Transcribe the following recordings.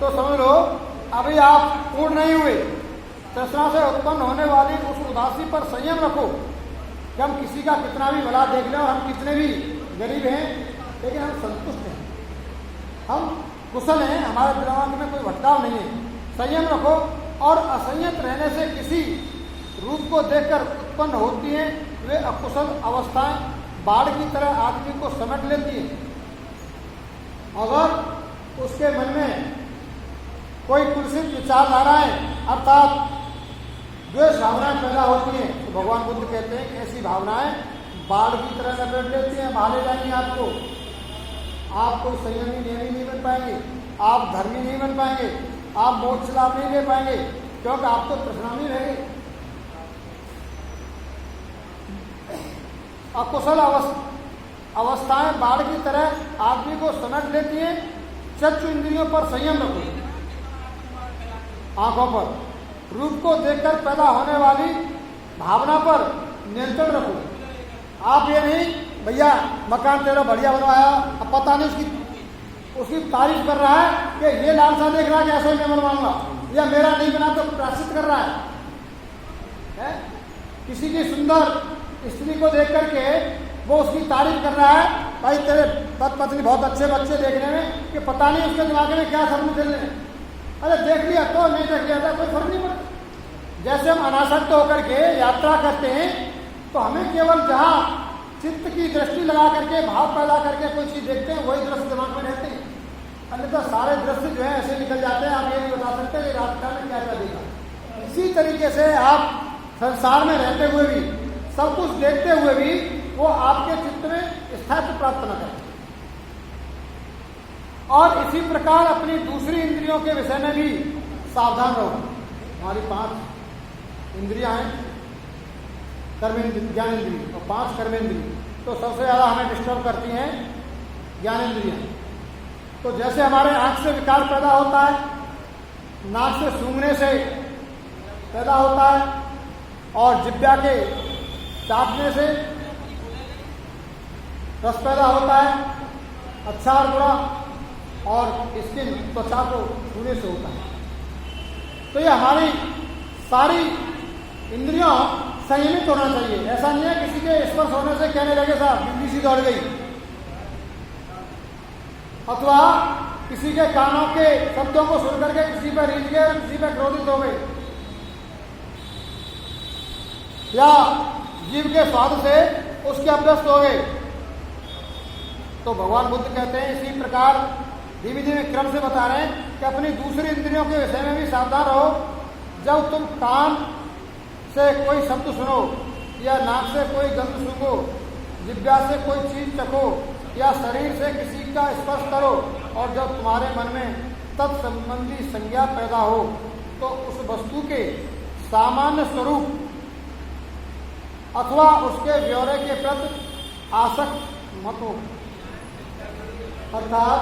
तो समझ लो अभी आप पूर्ण नहीं हुए। तृष्णा से उत्पन्न होने वाली उस उदासी पर संयम रखो कि हम किसी का कितना भी भला देख लें और हम कितने भी गरीब हैं लेकिन हम संतुष्ट हैं, हम कुशल हैं, हमारे दिमाग में कोई भटकाव नहीं है। संयम रखो और असंयत रहने से किसी रूप को देखकर उत्पन्न होती हैं वे अकुशल अवस्थाएं बाढ़ की तरह आदमी को समेट लेती हैं। अगर उसके मन में कोई कुलसित विचारधाराएं अर्थात द्वेष भावनाएं पैदा होती हैं तो भगवान बुद्ध कहते हैं कि ऐसी भावनाएं बाढ़ की तरह लपेट लेती हैं, बहा ले जाएंगी आपको। आप कोई संयमी नियमी नहीं बन पाएंगे, आप धर्मी नहीं बन पाएंगे, आप मोक्ष लाभ नहीं ले पाएंगे क्योंकि आप तो तृष्णा में रहेंगे। अकुशल अवस्थाएं बाढ़ की तरह आदमी को समेट लेती हैं। चक्षु इंद्रियों पर संयम रखो, आंखों पर, रूप को देखकर पैदा होने वाली भावना पर नियंत्रण रखो। आप ये नहीं भैया मकान तेरा बढ़िया बनवाया, अब पता नहीं उसकी तारीफ कर रहा है कि ये लालसा देख रहा है कि ऐसा ही मैं बनवाऊंगा, या मेरा नहीं बना तो प्राश्चित कर रहा है? किसी की सुंदर स्त्री को देख करके वो उसकी तारीफ कर रहा है, भाई तेरे पत्नी बहुत अच्छे बच्चे देखने में, कि पता नहीं उसके दिमाग में क्या शब्द चल रहे हैं। अरे देख लिया तो नहीं देख लिया था कोई फर्क नहीं पड़ता। जैसे हम अनासक्त होकर के यात्रा करते हैं तो हमें केवल जहाँ चित्त की दृष्टि लगा करके भाव पैदा करके कोई चीज देखते हैं वही दृश्य दिमाग में रहते हैं, अन्यथा सारे दृश्य जो है ऐसे निकल जाते हैं। आप ये नहीं बता सकते कि रास्ता में क्या क्या देखा। इसी तरीके से आप संसार में रहते हुए भी सब कुछ देखते हुए भी वो आपके चित्त में स्थायित्व प्राप्त न करे। और इसी प्रकार अपनी दूसरी इंद्रियों के विषय में भी सावधान रहो। हमारी 5 इंद्रियां हैं, ज्ञानेन्द्रिय और 5 कर्मेंद्रिय। तो सबसे ज्यादा हमें डिस्टर्ब करती हैं ज्ञानेन्द्रियां। तो जैसे हमारे आंख से विकार पैदा होता है, नाक से सूंघने से पैदा होता है, और जिह्वा के चाटने से रस पैदा होता है, अच्छा और बुरा, और स्किन त्वचा को छूने से होता है। तो ये हमारी सारी इंद्रियों संयमित होना चाहिए। ऐसा नहीं है किसी के स्पर्श होने से कहने लगे साहब बिजली सी दौड़ गई, अथवा किसी के कानों के शब्दों को सुन करके किसी पर रीझ गए, किसी पर क्रोधित हो गए, या जीव के स्वाद से उसके अभ्यस्त हो गए। तो भगवान बुद्ध कहते हैं इसी प्रकार धीमे धीमे क्रम से बता रहे हैं कि अपनी दूसरी इंद्रियों के विषय में भी सावधान रहो। जब तुम कान से कोई शब्द सुनो, या नाक से कोई गंध सूंघो, जिह्वा से कोई चीज चखो, या शरीर से किसी का स्पर्श करो, और जब तुम्हारे मन में तत्संबंधी संज्ञा पैदा हो तो उस वस्तु के सामान्य स्वरूप अथवा उसके ब्यौरे के प्रति आसक्त मत हो। अर्थात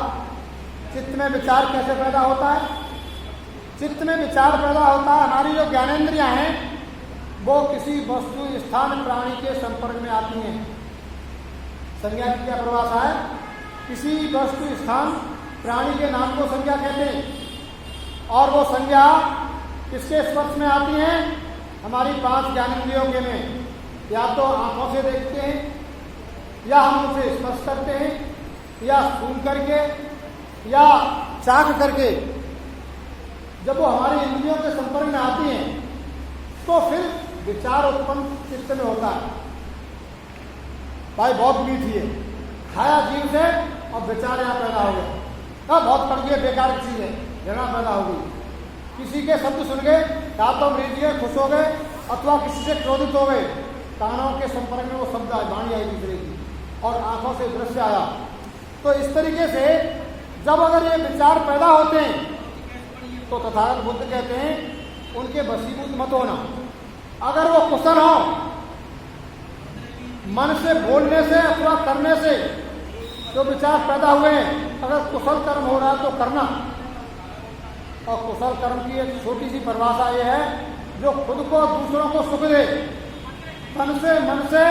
चित्त में विचार कैसे पैदा होता है? चित्त में विचार पैदा होता है, हमारी जो ज्ञानेंद्रियां हैं वो किसी वस्तु स्थान प्राणी के संपर्क में आती हैं। संज्ञा की क्या परिभाषा है? किसी वस्तु स्थान प्राणी के नाम को संज्ञा कहते हैं, और वो संज्ञा किसके स्पर्श में आती है? हमारी 5 ज्ञानेंद्रियों के में। या तो आंखों से देखते हैं, या हम उसे स्पर्श करते हैं, या सूंघ करके, या चाख करके। जब वो हमारी इंद्रियों के संपर्क में आती हैं तो फिर विचार उत्पन्न चित्त में होता है, भाई बहुत मीठी है, खाया जीव से और विचार यहाँ पैदा हो गया, बहुत कड़वी है, बेकार चीज है, झगड़ा पैदा हो गई। किसी के शब्द सुन गए, या तो मरीज गए, खुश हो गए, अथवा किसी से क्रोधित हो गए, कानों के संपर्क में वो शब्द आए, वाणी आई दूसरे की, और आंखों से दृश्य आया। तो इस तरीके से जब अगर ये विचार पैदा होते हैं तो तथागत बुद्ध कहते हैं उनके वशीभूत मत होना। अगर वो कुशल हो, मन से बोलने से अथवा करने से जो विचार पैदा हुए हैं, अगर कुशल कर्म हो रहा है तो करना। और कुशल कर्म की एक छोटी सी परिभाषा ये है, जो खुद को दूसरों को सुख दे, तन से, मन से,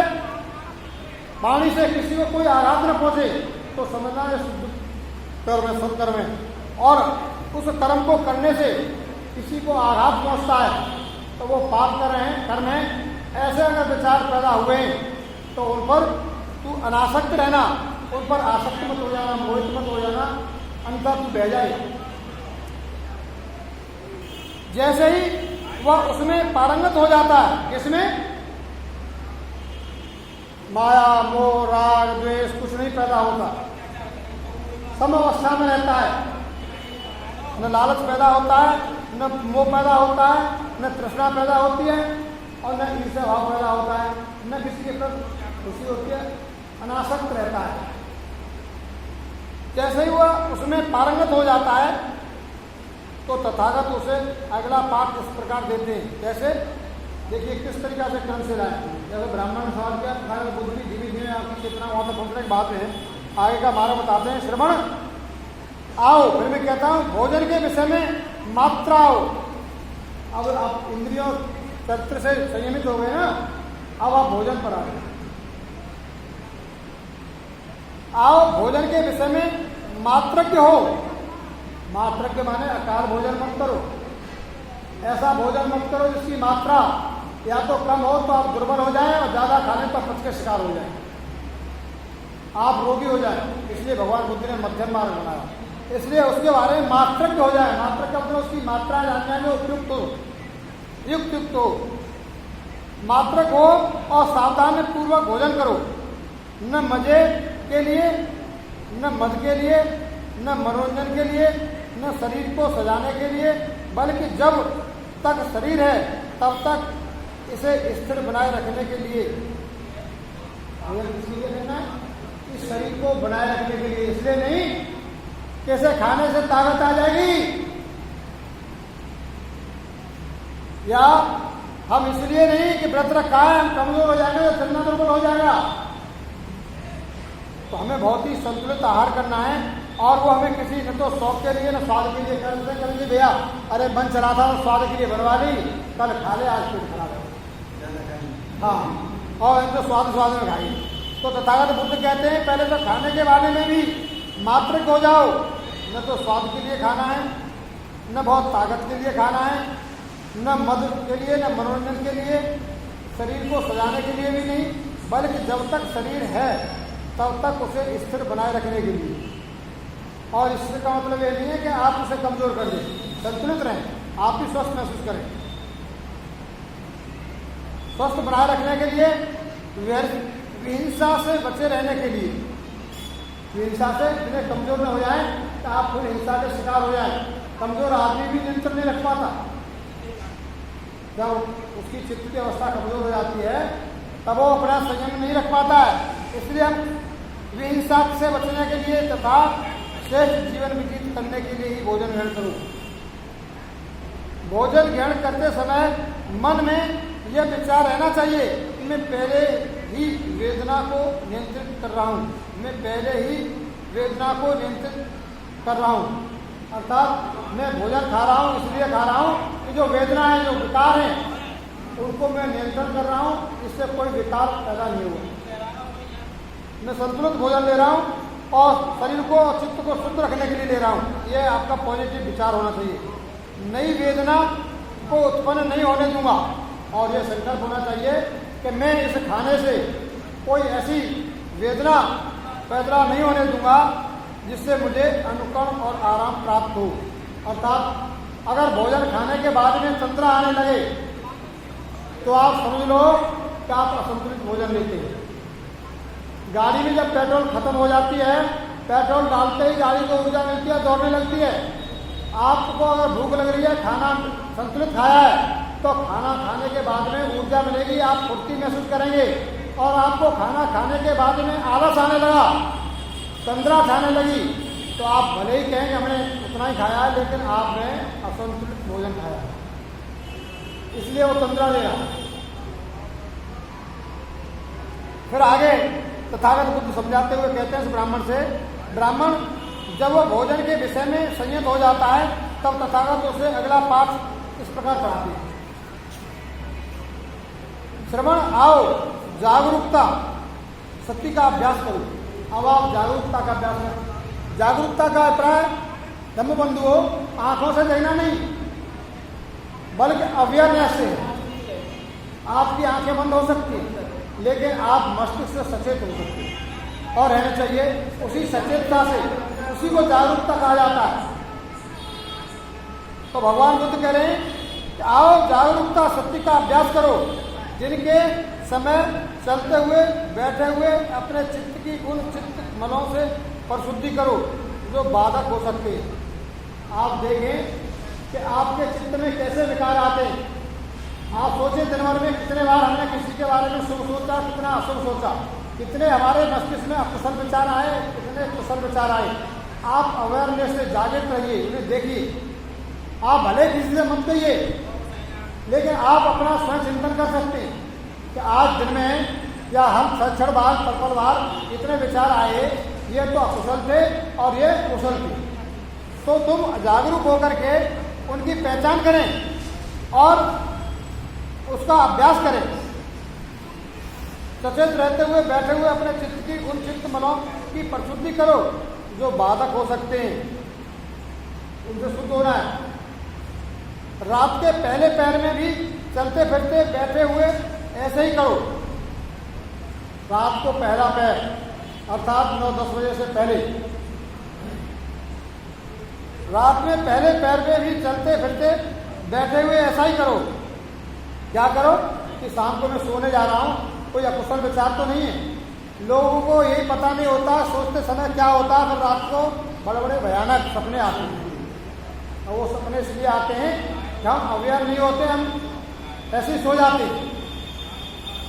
वाणी से किसी को कोई आघात न पहुंचे, तो समझना है शुद्ध कर्म है, सत्कर्म है। और उस कर्म को करने से किसी को आघात पहुंचता है तो वो पाप कर रहे हैं, कर्म है, ऐसे अगर विचार पैदा हुए तो उन पर तू अनासक्त रहना, उन पर आसक्त मत हो जाना, मोहित मत हो जाना, अंतर तू बह जाए। जैसे ही वह उसमें पारंगत हो जाता है, इसमें माया मोह राग द्वेष कुछ नहीं पैदा होता, सम अवस्था में रहता है, न लालच पैदा होता है, न मोह पैदा होता है, न तृष्णा पैदा होती है और न ईर्ष्या भाव पैदा होता है, न किसी के प्रति खुशी होती है, अनासक्त रहता है। जैसे ही वह उसमें पारंगत हो जाता है तो तथागत उसे अगला पाठ इस प्रकार देते हैं। जैसे देखिए किस तरीका से क्रम से लाए, जैसे ब्राह्मण ने सवाल किया, खाने बुद्धि धीरे धीरे आपकी चेतना वहां तक पहुंचने की बात है, आगे का मारा बताते हैं। श्रवण आओ, फिर मैं कहता हूं भोजन के विषय में मात्रा आओ। अब आप इंद्रियों चरित्र से संयमित हो गए ना, अब आप भोजन पर आ गए। आओ भोजन के विषय में मात्रज्ञ हो, मात्रज्ञ माने अकाल भोजन मत करो, ऐसा भोजन मत करो जिसकी मात्रा या तो कम हो तो आप दुर्बल हो जाएं और ज्यादा खाने पर पच के शिकार हो जाएं, आप रोगी हो जाएं। इसलिए भगवान बुद्ध ने मध्यम मार्ग बनाया, इसलिए उसके बारे में मात्रज्ञ हो जाए। मात्रज्ञ मतलब उसकी मात्रा जानने में उपयुक्त हो, युक्त हो, मात्रक हो और सावधानी पूर्वक भोजन करो, न मजे के लिए, न मद के लिए, न मनोरंजन के लिए, न शरीर को सजाने के लिए, बल्कि जब तक शरीर है तब तक इसे स्थिर बनाए रखने के लिए। इसलिए लेना इस शरीर को बनाए रखने के लिए, इसलिए नहीं कैसे खाने से ताकत आ जाएगी, या हम इसलिए नहीं कि व्रत रखा है हम कमजोर हो जाएंगे या चलना दुर्बल हो जाएगा। तो हमें बहुत ही संतुलित आहार करना है और वो हमें किसी न तो शौक के लिए न स्वाद के लिए करेंगे। भैया अरे मन चला था स्वाद के लिए बनवा ली, कल खा ले, आज पेट खराब है, हाँ, और इनको स्वाद में खाई। तो तथागत बुद्ध कहते हैं पहले तो खाने के बारे में भी मात्रक हो जाओ, न तो स्वाद के लिए खाना है, न बहुत ताकत के लिए खाना है, न मद के लिए, न मनोरंजन के लिए, शरीर को सजाने के लिए भी नहीं, बल्कि जब तक शरीर है तब तक उसे स्थिर बनाए रखने के लिए। और स्थिर का मतलब ये नहीं है कि आप उसे कमजोर कर दें, संतुलित रहें, आप भी स्वस्थ महसूस करें। स्वस्थ बनाए रखने के लिए विहिंसा से बचे रहने के लिए, विहिंसा से इतने कमजोर न हो जाए कि आप फिर हिंसा के शिकार हो जाए। कमजोर आदमी भी नियंत्रण नहीं रख पाता, जब उसकी चित्त की अवस्था कमजोर हो जाती है तब वो अपना संयम नहीं रख पाता है। इसलिए हम विहिंसा से बचने के लिए तथा श्रेष्ठ जीवन व्यतीत करने के लिए ही भोजन ग्रहण करो। भोजन ग्रहण करते समय मन में यह विचार रहना चाहिए कि मैं पहले ही वेदना को नियंत्रित कर रहा हूँ, मैं पहले ही वेदना को नियंत्रित कर रहा हूँ, अर्थात मैं भोजन खा रहा हूँ इसलिए खा रहा हूँ कि जो वेदना है, जो विकार है, उनको मैं नियंत्रण कर रहा हूँ, इससे कोई विकार पैदा नहीं हुआ। मैं संतुलित भोजन ले रहा हूँ और शरीर को और चित्त को शुद्ध रखने के लिए ले रहा हूँ, ये आपका पॉजिटिव विचार होना चाहिए। नई वेदना को उत्पन्न नहीं होने दूंगा और यह संकल्प होना चाहिए कि मैं इस खाने से कोई ऐसी वेदना पैदा नहीं होने दूंगा जिससे मुझे अनुकरण और आराम प्राप्त हो। अर्थात अगर भोजन खाने के बाद में तंद्रा आने लगे तो आप समझ लो कि आप असंतुलित भोजन लेते हैं। गाड़ी में जब पेट्रोल खत्म हो जाती है, पेट्रोल डालते ही गाड़ी को ऊर्जा मिलती है, दौड़ने लगती है। आपको अगर भूख लग रही है, खाना संतुलित खाया है तो खाना खाने के बाद में ऊर्जा मिलेगी, आप फुर्ती महसूस करेंगे। और आपको खाना खाने के बाद में आलस आने लगा, तंद्रा खाने लगी, तो आप भले ही कहेंगे हमने उतना ही खाया है, लेकिन आपने असंतुलित भोजन खाया है, इसलिए वो तंद्रा ले रहा है। फिर आगे तथागत बुद्ध समझाते हुए कहते हैं इस ब्राह्मण से, ब्राह्मण जब वह भोजन के विषय में संयत हो जाता है तब तथागत उसे अगला पाठ इस प्रकार पढ़ाते हैं। श्रवण आओ, जागरूकता सत्य का अभ्यास करो। अब आप जागरूकता का अभ्यास करें। जागरूकता का अभिप्राय धम्म बंधुओं, आंखों से देखना नहीं, बल्कि अवेयरनेस से। आपकी आंखें बंद हो सकती हैं, लेकिन आप मस्तिष्क से सचेत हो सकते हैं और रहना चाहिए उसी सचेतता से। उसी को जागरूकता कहा जाता है। तो भगवान बुद्ध कह रहे हैं कि आओ जागरूकता शक्ति का अभ्यास करो, जिनके समय चलते हुए बैठे हुए अपने चित्त की उन चित्त मनों से परिशुद्धि करो जो बाधक हो सकते हैं। आप देखें कि आपके चित्त में कैसे विकार आते हैं। आप सोचें दिन भर में कितने बार हमने किसी के बारे में शुभ सोचा, कितना अशुभ सोचा, कितने हमारे मस्तिष्क में अकुशल विचार आए, कितने कुशल विचार आए। आप अवेयरनेस से जागृत रहिए, उन्हें देखिए। आप भले किसी से मत कहिए, लेकिन आप अपना स्वयं चिंतन कर सकते हैं कि आज दिन में या हम क्षण बाद पल बाद इतने विचार आए, ये तो अकुशल थे और ये कुशल थे। तो तुम जागरूक होकर के उनकी पहचान करें और उसका अभ्यास करें। सचेत रहते हुए बैठे हुए अपने चित्त की उन चित्त मनों की परिशुद्धि करो जो बाधक हो सकते हैं, उनसे शुद्ध होना है। रात के पहले पैर में भी चलते फिरते बैठे हुए ऐसे ही करो। रात को पहला पैर अर्थात 9-10 बजे से पहले, रात में पहले पैर में भी चलते फिरते बैठे हुए ऐसा ही करो। क्या करो कि शाम को मैं सोने जा रहा हूं, कोई अकुशल विचार तो नहीं है। लोगों को यही पता नहीं होता सोचते समय क्या होता है, फिर रात को बड़े बड़े भयानक सपने आते हैं। और वो सपने इसलिए आते हैं कि हम अवेयर नहीं होते, हम ऐसे ही सो जाते हैं।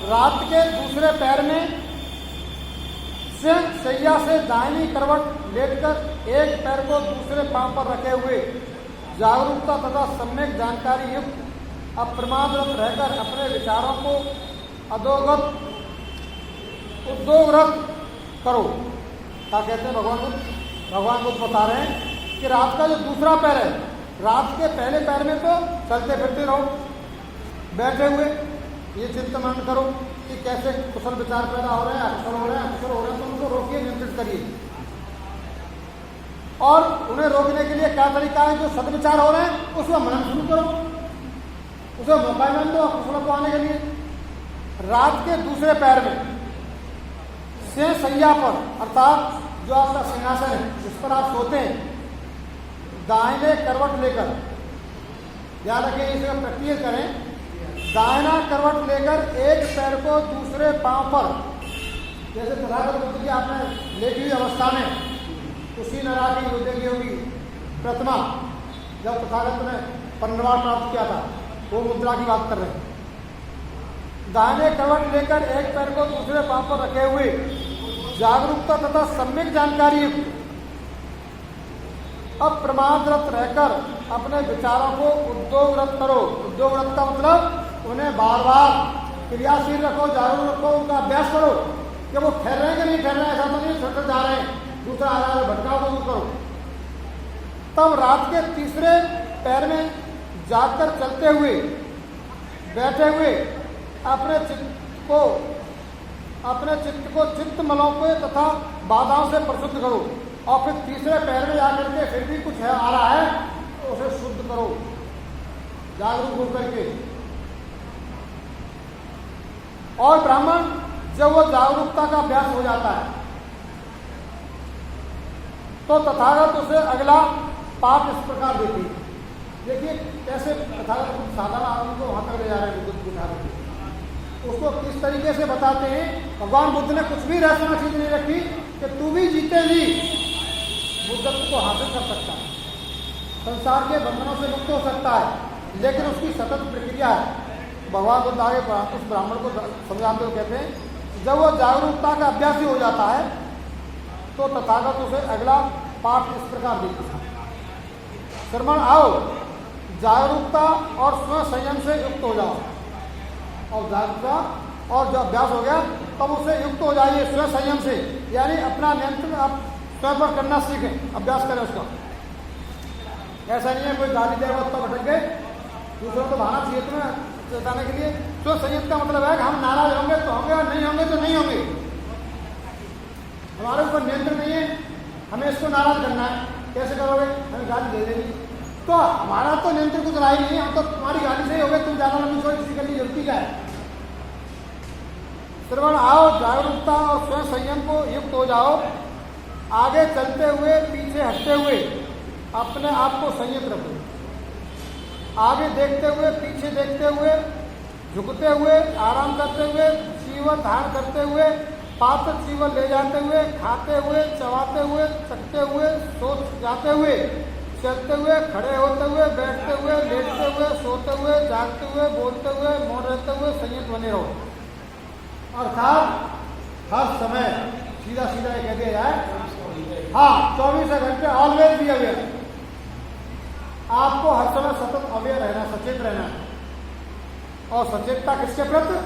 रात के दूसरे पैर में शैया से दाहिनी करवट लेटकर एक पैर को दूसरे पांव पर रखे हुए जागरूकता तथा सम्यक जानकारी युक्त अप्रमादरत रहकर अपने विचारों को उद्योगरत करो। क्या कहते हैं भगवान बुद्ध? भगवान बुद्ध बता रहे हैं कि रात का जो दूसरा पैर है, रात के पहले पैर में तो चलते फिरते रहो, बैठे हुए ये चिंतन करो कि कैसे कुशल विचार पैदा हो रहे हैं, अकुशल हो रहे हैं, अकुशल हो रहे हैं, तो उनको रोकिए, नियंत्रित करिए। और उन्हें रोकने के लिए क्या तरीका है? जो सदविचार हो रहे हैं उसमें मनन शुरू करो, उसे मौका मान दो अकुशल को आने के लिए। रात के दूसरे पैर में से सैया पर अर्थात जो आपका सिंहासन है जिस पर आप सोते हैं, दाहिने करवट लेकर, ध्यान रखिए इसे प्रक्रिया करें, दाहिना करवट लेकर एक पैर को दूसरे पांव पर, जैसे तथागत बुद्ध की आपने लेटी हुई अवस्था में उसी नरा की वो देखी होगी प्रतिमा, जब तथागत ने परिनिर्वाण प्राप्त किया था, वो मुद्रा की बात कर रहे हैं। दाहिने करवट लेकर एक पैर को दूसरे पांव पर रखे हुए जागरूकता तथा सम्यक जानकारी अप्रमादरत रहकर अपने विचारों को उद्योगरत करो। उद्योगरत का मतलब उन्हें बार बार क्रियाशील रखो, जागरूक रखो, उनका अभ्यास करो कि वो ठहर रहे हैं कि नहीं ठहर रहे हैं, ऐसा तो नहीं छोटे जा रहे हैं, दूसरा आधार भटकाव को दूर करो। तब रात के तीसरे पैर में जाकर चलते हुए बैठे हुए अपने चित्त को चित्त मलों को तथा बाधाओं से प्रशुद्ध करो। और फिर तीसरे पैर में जाकर के फिर भी कुछ है आ रहा है तो उसे शुद्ध करो जागरूक होकर के। और ब्राह्मण जब वो जागरूकता का अभ्यास हो जाता है तो तथागत उसे अगला पाठ इस प्रकार देती है। देखिए कैसे तथागत कुछ साधारण आदमी को वहां तक ले जा रहे हैं बुद्ध बुझा रहे, उसको किस तरीके से बताते हैं। भगवान बुद्ध ने कुछ भी रहस्यमय चीज नहीं रखी कि तू भी जीते जी बुद्धत्व को हासिल कर सकता है, संसार के बंधनों से मुक्त हो सकता है, लेकिन उसकी सतत प्रक्रिया है। भगवान बुद्ध आगे उस ब्राह्मण को समझाते हुए कहते हैं जब वो जागरूकता का अभ्यास ही हो जाता है तो तथागत उसे अगला पाठ इस प्रकार देती है। श्रमण आओ, जागरूकता और स्व संयम से युक्त हो जाओ। और जागरूकता और जो अभ्यास हो गया तब उससे युक्त हो जाइए स्व संयम से, यानी अपना नियंत्रण आप स्वयं पर करना सीखें, अभ्यास करें उसका। ऐसा नहीं है कोई गाली देगा तो भटक गए, दूसरों को बहाना चाहिए तुम्हें बताने के लिए। स्व संयम का मतलब है कि हम नाराज होंगे तो होंगे और नहीं होंगे तो नहीं होंगे, हमारे ऊपर नियंत्रण नहीं है, हमें इसको नाराज करना है। कैसे करोगे? हमें गाली दे देगी। तो हमारा तो नियंत्रण कुछ रहा ही नहीं, हम तो तुम्हारी गाली से ही हो गए, तुम ज़्यादा लंबी छोड़ किसी करनी जरूरत क्या है? श्रवण आओ, जागरूकता और स्वयं संयम को युक्त हो जाओ। आगे चलते हुए, पीछे हटते हुए अपने आप को संयत रखो। आगे देखते हुए, पीछे देखते हुए, झुकते हुए, आराम करते हुए, जीवन धारण करते हुए, पात्र जीवन ले जाते हुए, खाते हुए, चबाते हुए, चखते हुए, सोच जाते हुए, चलते हुए, खड़े होते हुए, बैठते हुए, लेटते हुए, सोते हुए, जागते हुए, बोलते हुए, मौन रहते हुए संयत बने रहो। अर्थात हर समय सीधा सीधा ये कह दिया जाए, हाँ 24 घंटे ऑलवेज बी अवेयर। आपको हर समय सतत अवेयर रहना, सचेत रहना है। और सचेतता किसके प्रति?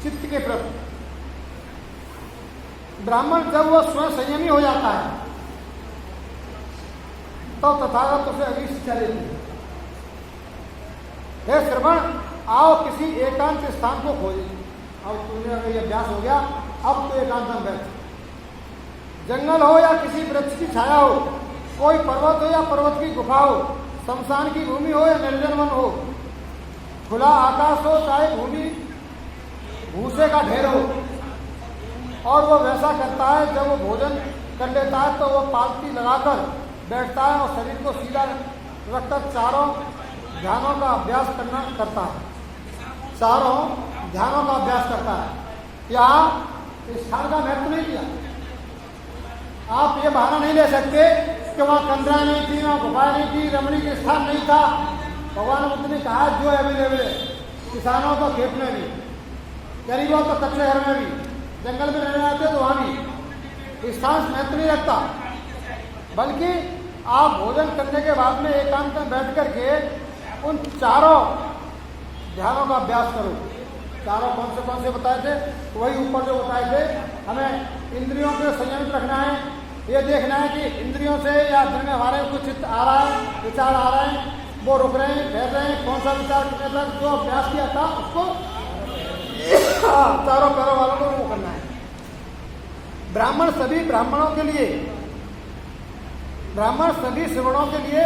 चित्त के प्रति। ब्राह्मण जब वो स्वयं संयमी हो जाता है तो तथागत उसे अगली शिक्षा देती है। हे श्रवण, आओ किसी एकांत स्थान को खोजे। अब तुमने अगर ये अभ्यास हो गया, अब तो एकांत में बैठ। जंगल हो या किसी वृक्ष की छाया हो, कोई पर्वत हो या पर्वत की गुफा हो, शमशान की भूमि हो या निर्जन वन हो, खुला आकाश हो चाहे भूमि भूसे का ढेर हो। और वो वैसा करता है, जब वो भोजन कर लेता है तो वो पालती लगाकर बैठता है और शरीर को सीधा रखकर चारों ध्यानों का अभ्यास करता है। चारों ध्यानों का अभ्यास करता है। यहाँ इस स्थान का महत्व नहीं दिया। आप ये बहाना नहीं ले सकते कि वहाँ कंदरा नहीं थी, वहाँ गुफा नहीं थी, रमणीय स्थान नहीं था। भगवान बुद्ध ने कहा जो अवेलेबल है, किसानों को खेत में भी, गरीबों को कच्चे घर में भी, जंगल में रहने आते तो वहाँ भी स्थान महत्व नहीं रखता। बल्कि आप भोजन करने के बाद में एकांत में बैठ करके उन चारों ध्यानों का अभ्यास करो। चारों कौन से बताए थे? वही ऊपर जो बताए थे। हमें इंद्रियों को संयमित रखना है। ये देखना है कि इंद्रियों से या दिन में हमारे कुछ चित्त आ रहा है, विचार आ रहे हैं, वो रुक रहे हैं, ठहर रहे हैं, कौन सा विचार कितने तक जो अभ्यास किया था उसको चारों पैरों वालों को वो करना है। ब्राह्मण सभी ब्राह्मणों के लिए, ब्राह्मण सभी श्रवणों के लिए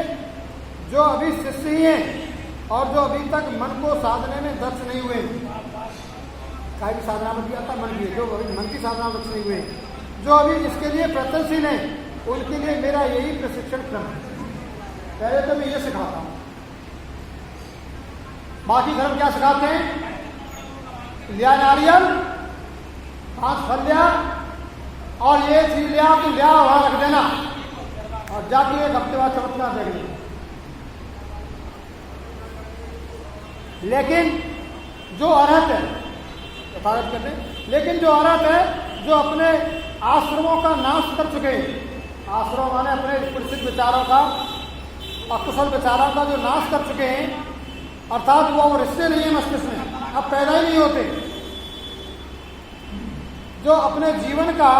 जो अभी शिष्य ही हैं और जो अभी तक मन को साधने में दक्ष नहीं हुए, काय की साधना में किया था मन की, जो अभी मन की साधना दक्ष नहीं हुए, जो अभी इसके लिए प्रयत्नशील हैं, उनके लिए मेरा यही प्रशिक्षण क्रम है। पहले तो मैं ये सिखाता हूँ। बाकी धर्म क्या सिखाते हैं? लिया नारियल, 5 फल लिया और ये चीज लिया तो लिया वहां रख देना और जाके एक हफ्ते बाद चमत्कार देख लेना। लेकिन जो अर्हत है, तथागत कहते हैं, लेकिन जो अर्हत है, जो अपने आश्रमों का नाश कर चुके हैं, आश्रम माने अपने प्रसिद्ध विचारों का, अकुशल विचारों का जो नाश कर चुके हैं, अर्थात वो रिश्ते नहीं है मस्तिष्क में, अब पैदा ही नहीं होते, जो अपने जीवन का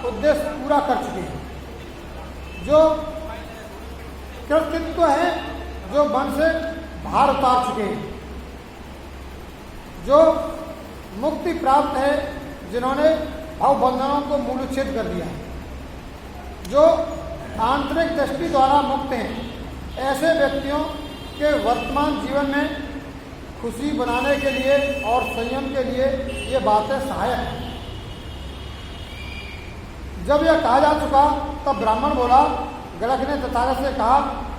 उद्देश्य पूरा कर चुके हैं, जो कृतित्व है, जो मन से बाहर उतार चुके हैं, जो मुक्ति प्राप्त है, जिन्होंने भावबंधनों को मूलच्छेद कर दिया है, जो आंतरिक दृष्टि द्वारा मुक्त हैं, ऐसे व्यक्तियों के वर्तमान जीवन में खुशी बनाने के लिए और संयम के लिए ये बातें सहायक हैं। जब यह कहा जा चुका तब ब्राह्मण बोला, गणक ने तथागत से कहा,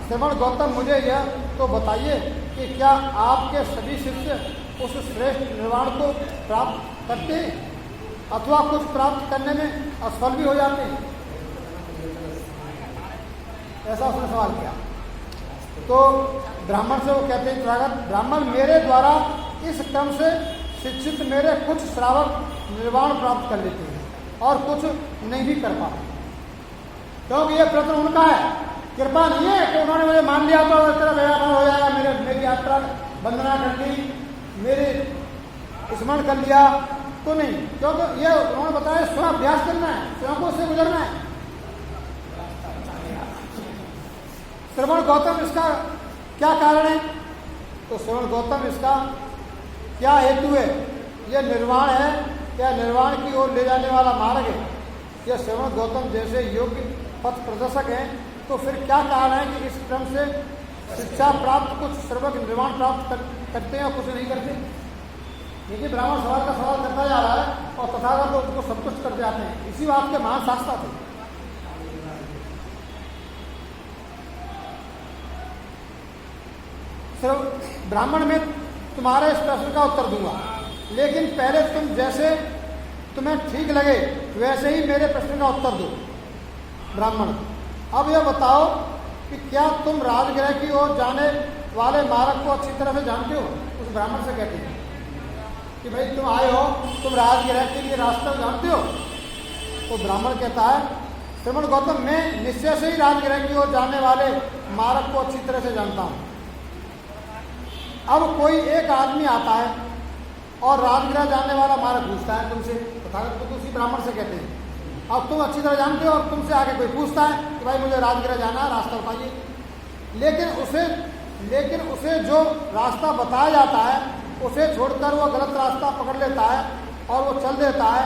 श्रवण गौतम, मुझे यह तो बताइए कि क्या आपके सभी शिष्य उस श्रेष्ठ निर्वाण को प्राप्त करते हैं अथवा कुछ प्राप्त करने में असफल भी हो जाते हैं? ऐसा उसने सवाल किया। तो ब्राह्मण से वो कहते हैं, तथागत, ब्राह्मण मेरे द्वारा इस क्रम से शिक्षित मेरे कुछ श्रावक निर्वाण प्राप्त कर लेते हैं और कुछ नहीं भी कर पाते, क्योंकि ये प्रश्न उनका है, कृपा नहीं है कि उन्होंने मुझे मान लिया तो इस तरह व्यापार हो जाएगा, मेरी यात्रा वंदना कर ली, मेरे स्मरण कर लिया, तो नहीं, क्योंकि ये उन्होंने बताया स्वयं अभ्यास करना है, स्वयं को उससे गुजरना है। श्रवण गौतम, इसका क्या कारण है? तो श्रवण गौतम, इसका क्या हेतु है? यह निर्वाण है या निर्वाण की ओर ले जाने वाला मार्ग है? यह श्रवण गौतम जैसे योग्य पथ प्रदर्शक हैं, तो फिर क्या कारण है कि इस क्रम से शिक्षा प्राप्त कुछ सर्वक निर्माण प्राप्त करते हैं और कुछ नहीं करते? देखिए, ब्राह्मण सवाल का सवाल करता जा रहा है और तथागत लोग उसको सब कुछ कर जाते हैं। इसी बात के महान शास्त्रा थे। सिर्फ ब्राह्मण में तुम्हारे इस प्रश्न का उत्तर दूंगा, लेकिन पहले तुम जैसे तुम्हें ठीक लगे वैसे ही मेरे प्रश्न का उत्तर दो। ब्राह्मण, अब यह बताओ कि क्या तुम राजगृह की ओर जाने वाले मार्ग को अच्छी तरह से जानते हो? उस ब्राह्मण से कहते हैं कि भाई तुम आए हो, तुम राजगृह के लिए रास्ता जानते हो? तो ब्राह्मण कहता है, श्रवण गौतम, मैं निश्चय से ही राजगृह की ओर जाने वाले मार्ग को अच्छी तरह से जानता हूँ। अब कोई एक आदमी आता है और राजगृह जाने वाला मार्ग पूछता है तुमसे, तथागत तो उसी ब्राह्मण से कहते हैं। अब तुम अच्छी तरह जानते हो और तुमसे आगे कोई पूछता है कि भाई मुझे राजगृह जाना है, रास्ता बताइए। लेकिन उसे जो रास्ता बताया जाता है उसे छोड़कर वो गलत रास्ता पकड़ लेता है और वो चल देता है,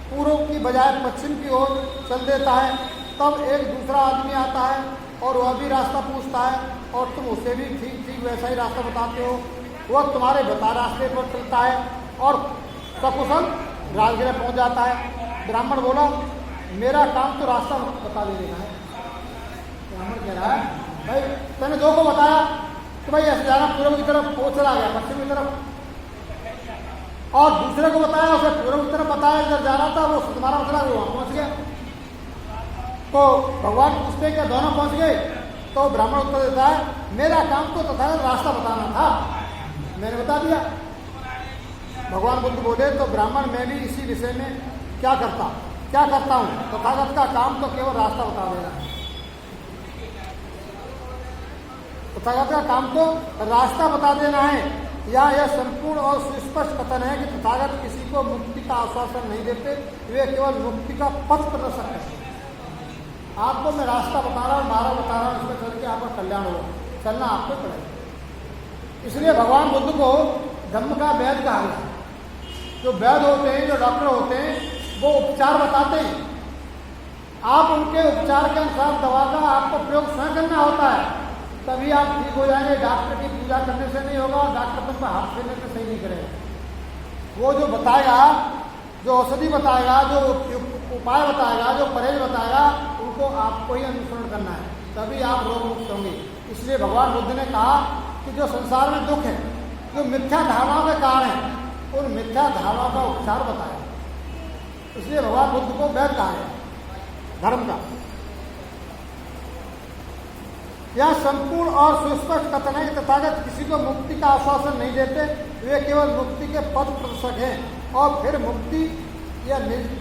पूर्व की बजाय पश्चिम की ओर चल देता है। तब एक दूसरा आदमी आता है और वह भी रास्ता पूछता है और तुम उसे भी ठीक ठीक वैसा ही रास्ता बताते हो। वह तुम्हारे बता रास्ते पर चलता है और सकुशल राजगृह पहुंच जाता है। ब्राह्मण बोला, मेरा काम तो रास्ता बता देना है। ब्राह्मण कह रहा है, भाई तूने दो को बताया कि भाई ऐसे जाना पूर्व की तरफ, वो चला गया पश्चिम की तरफ, और दूसरे को बताया उसे पूर्व की तरफ बताया इधर जाना था, वो तुम्हारा चला गया, वहां पहुंच गया। तो भगवान पूछते क्या दोनों पहुंच गए? तो ब्राह्मण उत्तर देता है, मेरा काम तो तथागत रास्ता बताना था, मैंने बता दिया। भगवान बुद्ध बोले, तो ब्राह्मण मैं भी इसी विषय में क्या करता हूँ? तथागत का काम तो केवल रास्ता बता देना है। तथागत का काम तो रास्ता बता देना है। या यह संपूर्ण और सुस्पष्ट कथन है कि तथागत किसी को मुक्ति का आश्वासन नहीं देते, वे केवल मुक्ति का पथ प्रदर्शक है। आपको मैं रास्ता बता रहा हूँ, मार्ग बता रहा हूँ, इसमें चल के आपका कल्याण होगा, चलना आपको पड़ेगा। इसलिए भगवान बुद्ध को धम्म का वैद्य कहा गया। जो वैद्य होते हैं, जो डॉक्टर होते हैं, वो उपचार बताते हैं। आप उनके उपचार के अनुसार दवा का आपको प्रयोग स्वयं करना होता है, तभी आप ठीक हो जाएंगे। डॉक्टर की पूजा करने से नहीं होगा, डॉक्टर तुम पर हाथ फेरने से सही नहीं करेगा। वो जो बताएगा, जो औषधि बताएगा, जो उपाय बताएगा, जो परहेज बताएगा, उनको आपको ही अनुसरण करना है, तभी आप रोग मुक्त होंगे। इसलिए भगवान बुद्ध ने कहा कि जो संसार में दुख है, जो मिथ्या धारणाओं के कारण है, उन मिथ्या धारणाओं का उपचार बताया। इसलिए भगवान बुद्ध को वैद्य कहा है धर्म का। यह संपूर्ण और सुस्पष्ट कथन है कि तथागत किसी को मुक्ति का आश्वासन नहीं देते, वे केवल मुक्ति के पथ प्रदर्शक हैं। और फिर मुक्ति या